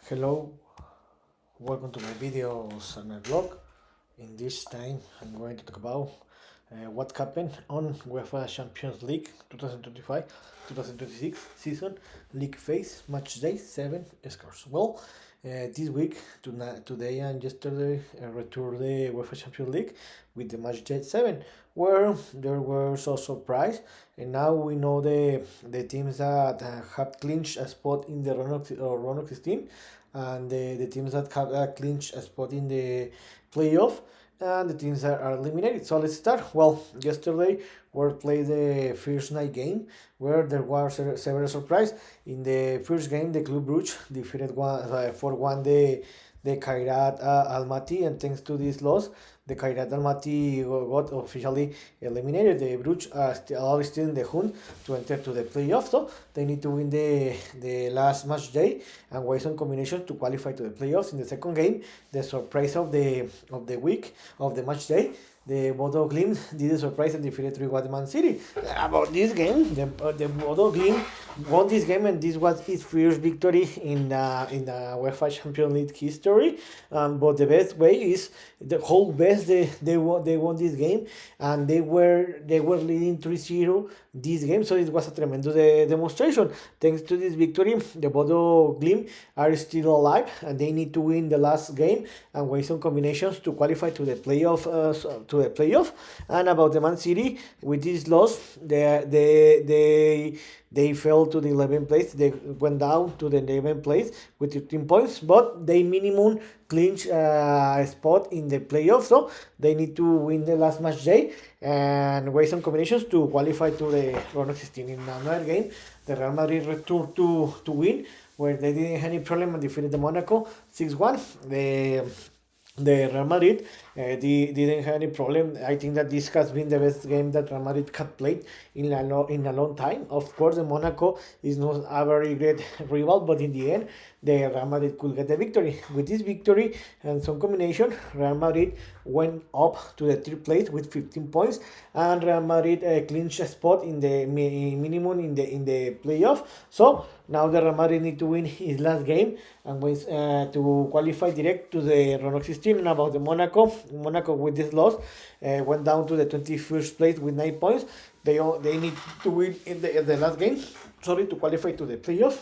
Hello, welcome to my videos and my blog. In this time, I'm going to talk about what happened on UEFA Champions League 2025-2026 season, league phase, match day 7 scores. This week, today and yesterday, returned the UEFA Champions League with the match day 7, where there were so surprise, and now we know the teams that have clinched a spot in the round of 16, and the teams that have clinched a spot in the playoff, and the teams that are eliminated. So let's start. Well, yesterday we played the first night game where there was several surprises. In the first game, the Club Brugge defeated 4-1 the Kairat Almaty, and thanks to this loss, the Kairat Almaty got officially eliminated. The Brugge are still in the hunt to enter to the playoffs, so they need to win the last match day and win some combinations to qualify to the playoffs. In the second game, the surprise of the week of the match day, the Bodo Glimt did a surprise and defeated 3-1 Man City. About this game, the Bodo Glimt won this game, and this was his first victory in the UEFA Champions League history. But the best way is the whole best they won this game, and they were leading 3-0 this game. So it was a tremendous demonstration. Thanks to this victory, the Bodo Glimt are still alive, and they need to win the last game and win some combinations to qualify to the playoff. And about the Man City, with this loss, they fell to the 11th place. They went down to the 11th place with 15 points, but they minimum clinch a spot in the playoffs. So they need to win the last match day and win some combinations to qualify to the round of 16. In another game, the Real Madrid returned to win, where they didn't have any problem and defeated the Monaco 6-1. The Real Madrid didn't have any problem. I think that this has been the best game that Real Madrid had played in a long time. Of course, the Monaco is not a very great rival, but in the end, the Real Madrid could get the victory. With this victory and some combination, Real Madrid went up to the third place with 15 points, and Real Madrid clinched a spot in the minimum in the playoff. So now the Real Madrid need to win his last game and win to qualify direct to the round of 16. And about the Monaco with this loss went down to the 21st place with 9 points. They need to win in the last game, sorry, to qualify to the playoff.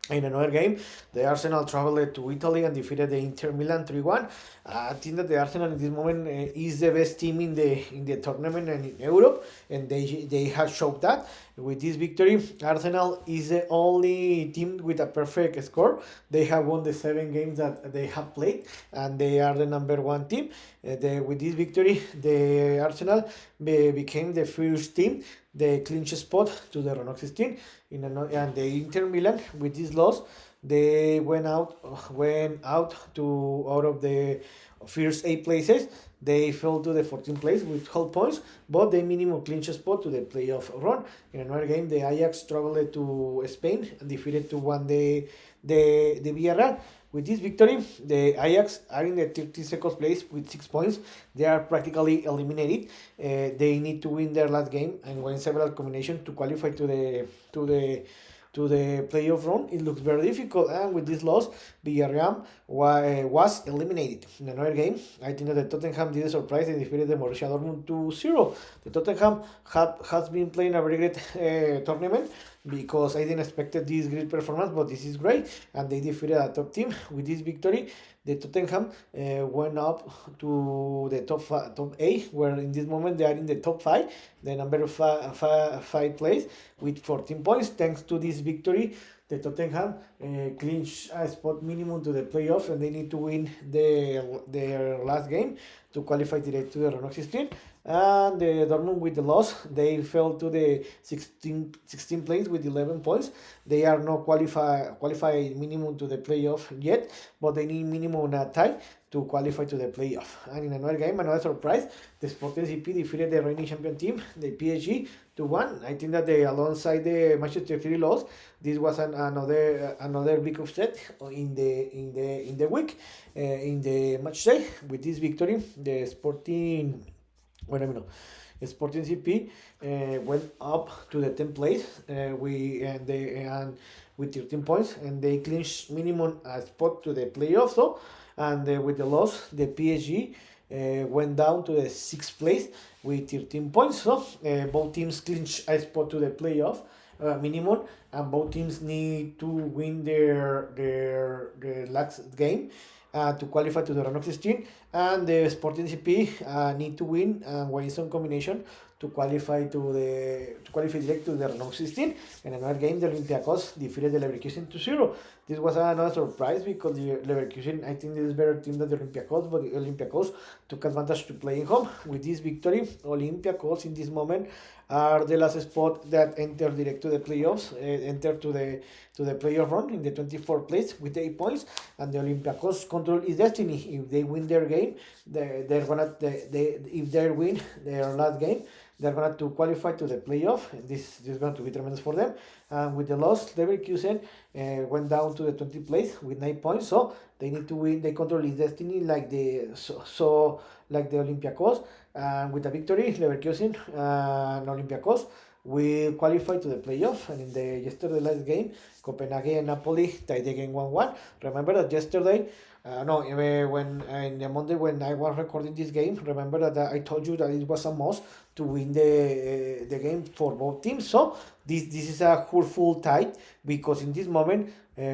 In another game, the Arsenal traveled to Italy and defeated the Inter Milan 3-1. I think that the Arsenal in this moment is the best team in the tournament and in Europe, and they have showed that. With this victory, Arsenal is the only team with a perfect score. They have won the 7 games that they have played, and they are the number one team. With this victory, the Arsenal became the first team the clinch spot to the round of 16. And the Inter Milan, with this loss, they went out of the first 8 places. They fell to the 14th place with 12 points, but they minimum clinch spot to the playoff run. In another game, the Ajax traveled to Spain and defeated 2-1 the Villareal. With this victory, the Ajax are in the 32nd place with 6 points. They are practically eliminated. They need to win their last game and win several combinations to qualify to the playoff run. It looks very difficult, and with this loss, Villareal was eliminated. In another game, I think that the Tottenham did a surprise and defeated the Borussia Dortmund 2-0. The Tottenham has been playing a very great tournament, because I didn't expect this great performance, but this is great, and they defeated a top team. With this victory, the Tottenham went up to the top 8, where in this moment they are in the top 5, the number 5 place with 14 points. Thanks to this victory, the Tottenham clinched a spot minimum to the playoff, and they need to win their last game to qualify direct to the round of 16. And the Dortmund, with the loss, they fell to the 16 place with 11 points. They are not qualified minimum to the playoff yet, but they need minimum a tie to qualify to the playoff. And in another game, another surprise, the Sporting CP defeated the reigning champion team, the PSG, 2-1. I think that alongside the Manchester City loss, this was another big upset in the week, in the match day. With this victory, the Sporting, bueno, Sporting CP went up to the 10th place. And with 13 points, and they clinched minimum a spot to the playoffs. So, and with the loss, the PSG went down to the 6th place with 13 points. So both teams clinched a spot to the playoff minimum, and both teams need to win their last game to qualify to the round of 16, and the Sporting CP need to win and win some combination to qualify direct to the round of 16. In another game, the Olympiacos defeated the Leverkusen 2-0. This was another surprise because the Leverkusen, I think, is a better team than the Olympiacos, but the Olympiacos took advantage to playing home. With this victory, Olympiacos in this moment are the last spot that enter direct to the playoffs, enter to the playoff run in the 24th place with 8 points, and the Olympiacos control is destiny. If they win their game, if they win their last game, they're going to qualify to the playoff. This is going to be tremendous for them. And with the loss, Leverkusen went down to the 20th place with 9 points. So they need to win. They control his destiny like the Olympiacos. And with the victory, Leverkusen and Olympiacos will qualify to the playoff. And in the yesterday last game, Copenhagen and Napoli tied the game 1-1. Remember that yesterday. When in the Monday when I was recording this game, remember that I told you that it was a must to win the game for both teams. So this is a hurtful tie because in this moment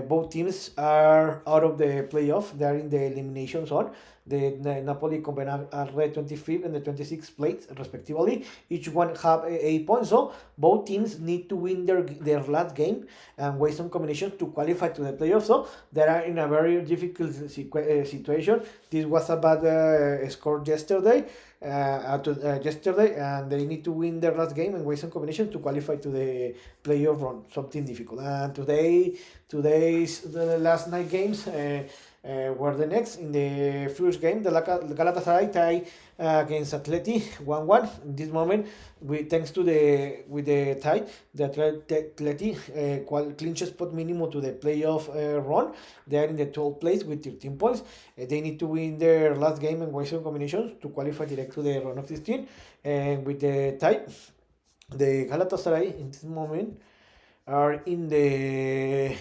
both teams are out of the playoff. They are in the elimination zone. The Napoli Copenhagen are the 25th and the 26th place respectively. Each one have 8 points. So both teams need to win their last game and win some combinations to qualify to the playoffs. So they are in a very difficult situation. This was a bad score yesterday. And they need to win their last game and win some combinations to qualify to the playoff run. Something difficult. And today's the last night games. Were the next. In the first game, the Galatasaray tie against Atleti 1-1. In this moment, with the tie, the Atleti clinch spot minimum to the playoff run. They are in the 12th place with 13 points. They need to win their last game and win some combinations to qualify direct to the round of 16. And with the tie, the Galatasaray in this moment are in the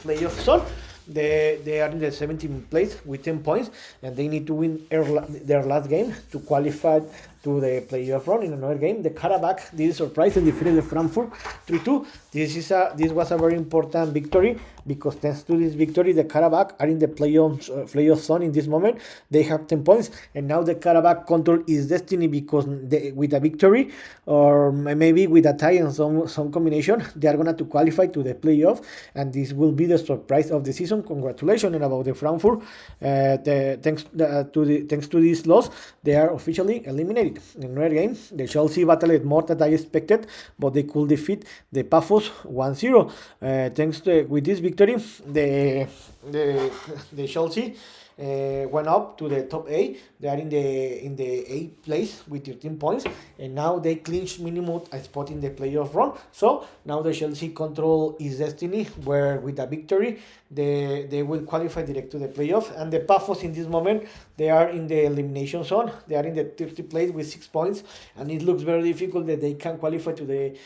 playoff zone. They are in the 17th place with 10 points, and they need to win their last game to qualify to the playoff run. In another game, the Quarabag did surprise and defeated the Frankfurt 3-2. This was a very important victory because thanks to this victory, the Quarabag are in the playoff zone in this moment. They have 10 points, and now the Quarabag control is destiny because with a victory or maybe with a tie and some combination, they are going to qualify to the playoff, and this will be the surprise of the season. Congratulations about the Frankfurt. Thanks to this loss, they are officially eliminated. In another game, the Chelsea battled more than I expected, but they could defeat the Pafos 1-0. With this victory, the Chelsea went up to the top 8. They are in the 8th place with 13 points, and now they clinched minimum a spot in the playoff run. So now the Chelsea control is destiny, where with a victory they will qualify direct to the playoff. And the Pafos in this moment, they are in the elimination zone. They are in the 30th place with 6 points, and it looks very difficult that they can qualify to the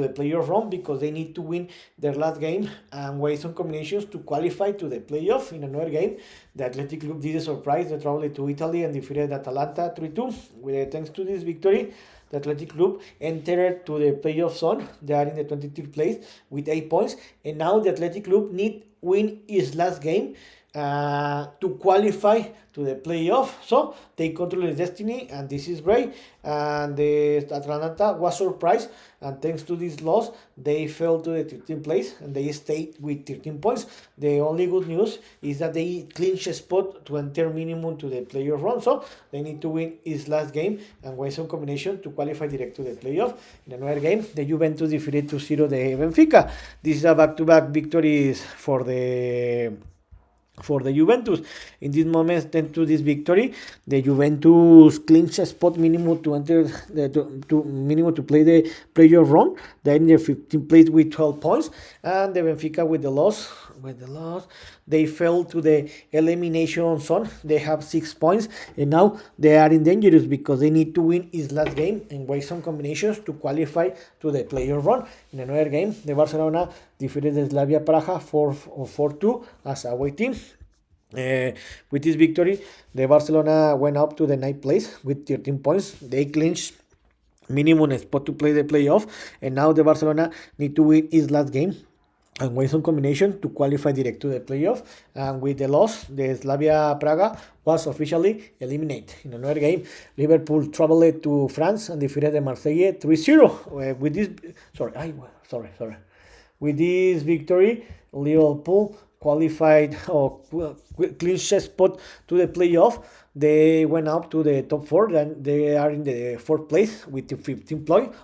playoff run because they need to win their last game and win some combinations to qualify to the playoff. In another game, the Athletic Club did a surprise. They traveled to Italy and defeated Atalanta 3-2. Thanks to this victory, the Athletic Club entered to the playoff zone. They are in the 23rd place with 8 points, and now the Athletic Club need win his last game to qualify to the playoff. So they control the destiny, and this is great. And the Atalanta was surprised, and thanks to this loss, they fell to the 13th place, and they stayed with 13 points. The only good news is that they clinch a spot to enter minimum to the playoff run. So they need to win his last game and win some combination to qualify direct to the playoff. In another game, the Juventus defeated 2-0 the Benfica. This is a back-to-back victories for the Juventus. In this moment, thanks to this victory, the Juventus clinch a spot minimum to enter minimum to play the playoff run. They're in the 15th place with 12 points, and the Benfica with the loss with the loss, they fell to the elimination zone. They have 6 points, and now they are in dangerous because they need to win his last game and waste some combinations to qualify to the playoff run. In another game, the Barcelona defeated the Slavia Praha 4-2 as away team. With this victory, the Barcelona went up to the ninth place with 13 points. They clinched minimum spot to play the playoff, and now the Barcelona need to win his last game and win some combination to qualify direct to the playoff. And with the loss, the Slavia Praga was officially eliminated. In another game, Liverpool traveled to France and defeated the Marseille 3-0. With this, with this victory, Liverpool qualified or clinched a spot to the playoff. They went up to the top four, and they are in the fourth place with 15 points,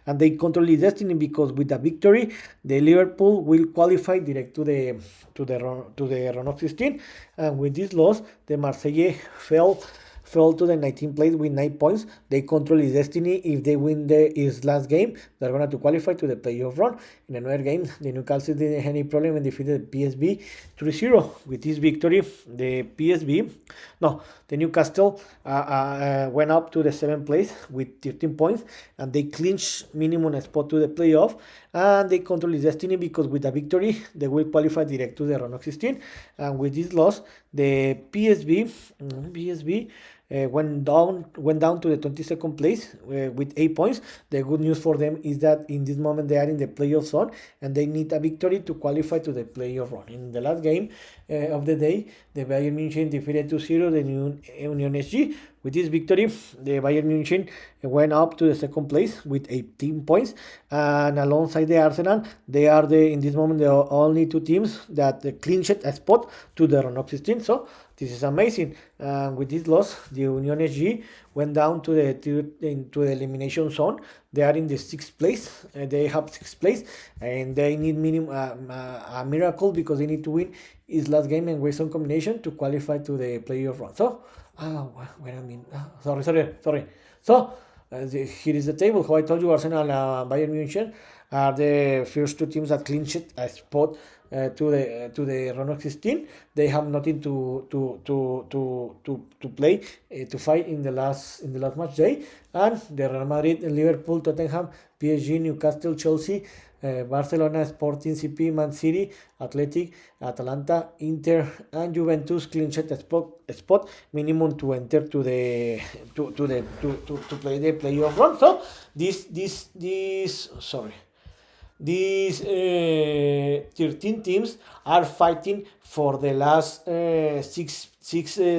and they control the destiny because with the victory, the Liverpool will qualify direct to the round of 16, and with this loss, the Marseille fell to the 19th place with 9 points. They control his destiny. If they win his last game, they're going to qualify to the playoff run. In another game, the Newcastle didn't have any problem and defeated the PSV 3-0. With this victory, the Newcastle went up to the 7th place with 13 points, and they clinched minimum spot to the playoff, and they control his destiny because with the victory, they will qualify direct to the round of 16. And with this loss, the PSV went down to the 22nd place with 8 points. The good news for them is that in this moment they are in the playoff zone, and they need a victory to qualify to the playoff run. In the last game of the day, the Bayern Munich defeated 2-0 the Union SG. With this victory, the Bayern Munich went up to the second place with 18 points, and alongside the Arsenal, they are in this moment the only two teams that clinched a spot to the round of 16. So this is amazing. With this loss, the Union SG went down to the elimination zone. They are in the 6th place. They have 6th place, and they need minimum a miracle because they need to win his last game and waste some combination to qualify to the playoff run. So, sorry. So, here is the table. How I told you, Arsenal and Bayern Munich are the first two teams that clinched a spot to the round of 16. They have nothing to play to fight in the last match day, and the Real Madrid, Liverpool, Tottenham, PSG, Newcastle, Chelsea, Barcelona, Sporting CP, Man City, Atleti, Atalanta, Inter, and Juventus clinched a spot minimum to enter to play the playoff run. So these 13 teams are fighting for the last six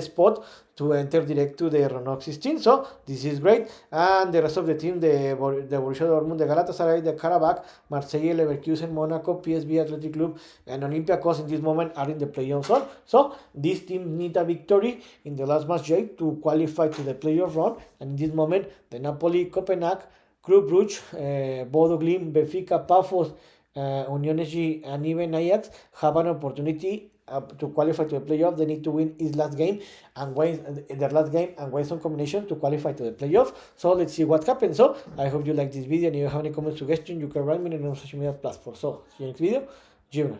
spot to enter direct to the round of 16. So this is great. And the rest of the team, the Borussia Dortmund, the Galatasaray, the Qarabağ, Marseille, Leverkusen, Monaco, PSV, Athletic Club, and Olympiacos in this moment are in the playoff zone. So this team need a victory in the last match day to qualify to the playoff round. And in this moment, the Napoli, Copenhagen, Club Brugge, Bodo, Glimt, Benfica, Pafos, Union SG, and even Ajax have an opportunity to qualify to the playoff. They need to win his last game and win some combination to qualify to the playoff. So let's see what happens. So I hope you like this video, and if you have any comment suggestion, you can write me on social media platforms. So see you next video. Junior.